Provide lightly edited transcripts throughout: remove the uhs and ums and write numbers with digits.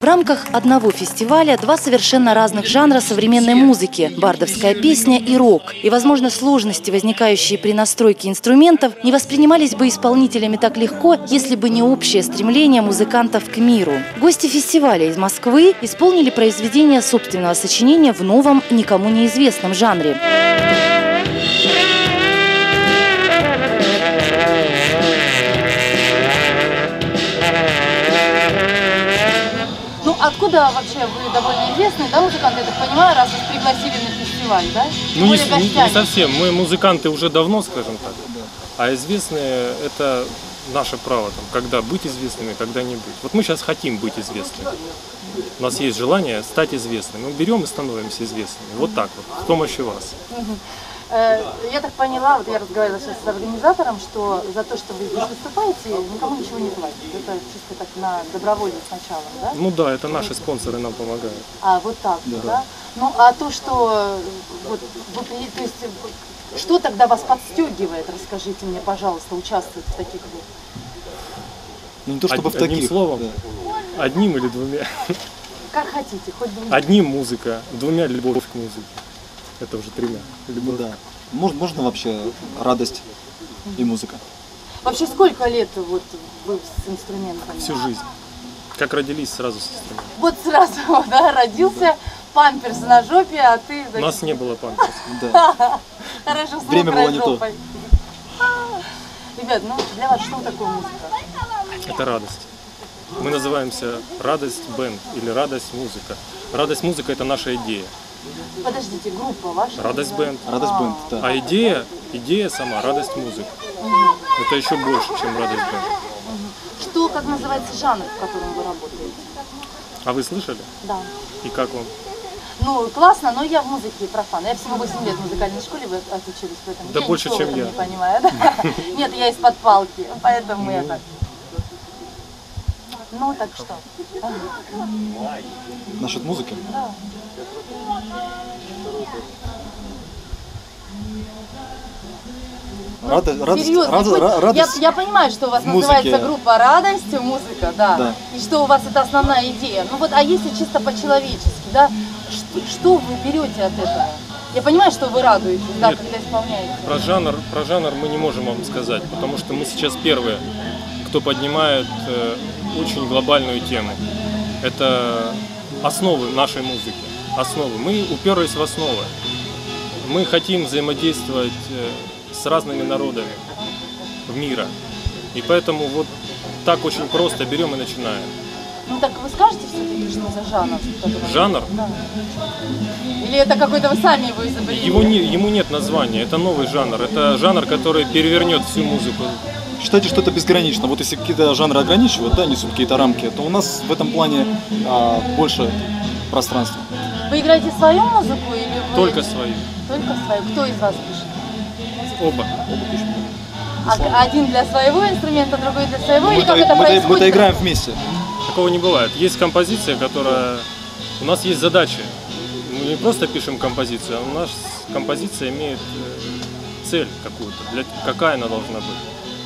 рамках одного фестиваля два совершенно разных жанра современной музыки – бардовская песня и рок. И, возможно, сложности, возникающие при настройке инструментов, не воспринимались бы исполнителями так легко, если бы не общее стремление музыкантов к миру. Гости фестиваля из Москвы исполнили произведение собственного сочинения в новом, никому неизвестном жанре. Откуда вообще вы довольно известный, да, музыканты, я так понимаю, раз вас пригласили на фестиваль, да? Ну, не совсем. Мы музыканты уже давно, скажем так. А известные – это наше право, там, когда быть известными, когда не быть. Вот мы сейчас хотим быть известными. У нас есть желание стать известными. Мы берем и становимся известными. Вот так вот, с помощью вас. Я так поняла, вот я разговаривала сейчас с организатором, что за то, что вы здесь выступаете, никому ничего не платят. Это чисто так на добровольность сначала, да? Ну да, это наши спонсоры нам помогают. А, вот так, да? Ну, а то, что, вот, то есть, что тогда вас подстегивает, расскажите мне, пожалуйста, участвовать в таких вот? Ну, не то, чтобы в одним таких. словом, одним или двумя. Как хотите, хоть двумя. Одним музыка, двумя любовь к музыке. Это уже тремя. Любовь. Да. Можно вообще радость и музыка. Вообще сколько лет вот вы с инструментами? Всю жизнь. Как родились, сразу с инструментом. Вот сразу, да, родился, памперс на жопе, а ты... У нас не было памперса. Да. Хорошо, с Время было не то. Ребят, ну для вас что такое музыка? Это радость. Мы называемся «Радость Бенд» или «Радость Музыка». «Радость Музыка» – это наша идея. Подождите, группа ваша? «Радость Бенд». Радость Бенд, да. А идея сама – «Радость Музыка». Это еще больше, чем «Радость Бенд». Что, как называется жанр, в котором вы работаете? А вы слышали? Да. И как вам? Ну, классно, но я в музыке профан. Я всего 8 лет в музыкальной школе, вы отучились в этом. Да Я больше, чем я. Не понимаю, да? Нет, я из-под палки, поэтому я так. Ну, так что? Насчет музыки? Да. Радость. Я понимаю, что у вас музыке. называется группа «Радость», музыка, да, и что у вас это основная идея. Ну вот, а если чисто по-человечески, да, что вы берете от этого? Я понимаю, что вы радуетесь, да, когда исполняете. Про жанр мы не можем вам сказать, потому что мы сейчас первые, кто поднимает очень глобальную тему. Это основы нашей музыки. Основы. Мы уперлись в основы. Мы хотим взаимодействовать с разными народами мира. И поэтому вот так очень просто берем и начинаем. Ну так вы скажете все-таки, что за жанр? Жанр? Да. Или это какой-то вы сами его изобрели? Ему нет названия, это новый жанр. Это жанр, который перевернет всю музыку. Считайте, что это безгранично. Вот если какие-то жанры ограничивают, да, несут какие-то рамки, то у нас в этом плане больше пространства. Вы играете свою музыку или вы... Только свою. Только свою. Кто из вас пишет? Оба пишем. Один для своего инструмента, другой для своего? Или как это происходит? Мы-то играем вместе. Такого не бывает. Есть композиция, которая... У нас есть задачи. Мы не просто пишем композицию, а у нас композиция имеет цель какую-то. Какая она должна быть?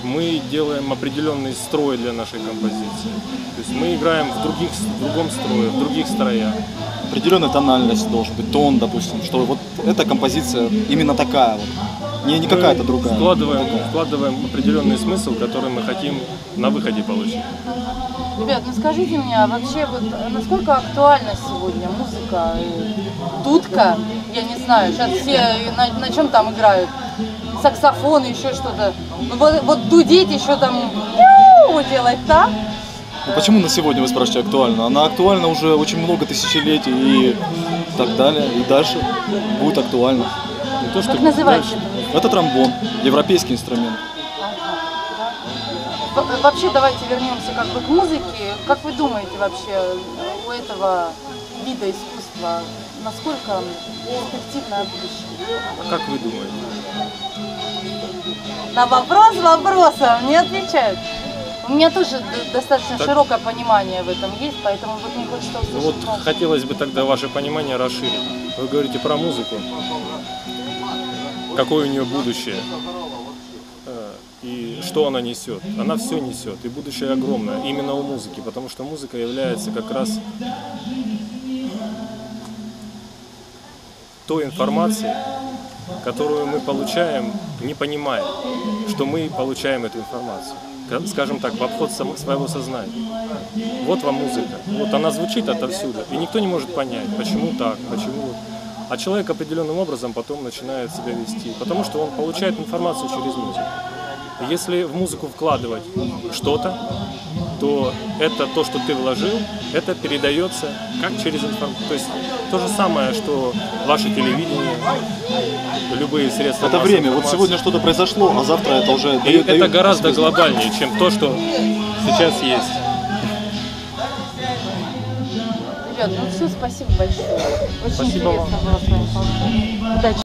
Мы делаем определенный строй для нашей композиции. То есть мы играем в другом строе, в других строях. Определенная тональность должен быть, тон, допустим, что вот эта композиция именно такая вот, не какая-то другая. Вкладываем определенный смысл, который мы хотим на выходе получить. Ребят, ну скажите мне, а вообще вот насколько актуальна сегодня музыка, дудка, я не знаю, сейчас все на чем там играют, саксофон, еще что-то, вот дудеть еще там, делать, да? Ну, почему на сегодня, вы спрашиваете, актуальна? Она актуальна уже очень много тысячелетий и так далее, и дальше будет актуальна. Не то, что как называется? Это тромбон, европейский инструмент. Вообще давайте вернемся как бы к музыке. Как вы думаете вообще у этого вида искусства, насколько перспективное будущее? А как вы думаете? На вопрос вопросом не отвечают. У меня тоже достаточно широкое понимание в этом есть, поэтому вот мне хочется услышать. Ну вот хотелось бы тогда ваше понимание расширить. Вы говорите про музыку, какое у нее будущее, и что она несет? Она все несет, и будущее огромное именно у музыки, потому что музыка является как раз той информацией, которую мы получаем, не понимая, что мы получаем эту информацию. Скажем так, в обход своего сознания. Вот вам музыка. Вот она звучит отовсюду, и никто не может понять, почему так, почему. А человек определенным образом потом начинает себя вести, потому что он получает информацию через музыку. Если в музыку вкладывать что-то, то это то, что ты вложил, это передается как через информацию. То есть то же самое, что ваше телевидение, любые средства. Это время. Вот сегодня что-то произошло, а завтра это уже... И это гораздо глобальнее, чем то, что сейчас есть. Ребят, ну все, спасибо большое. Очень Спасибо интересно было с вами поговорить. Удачи.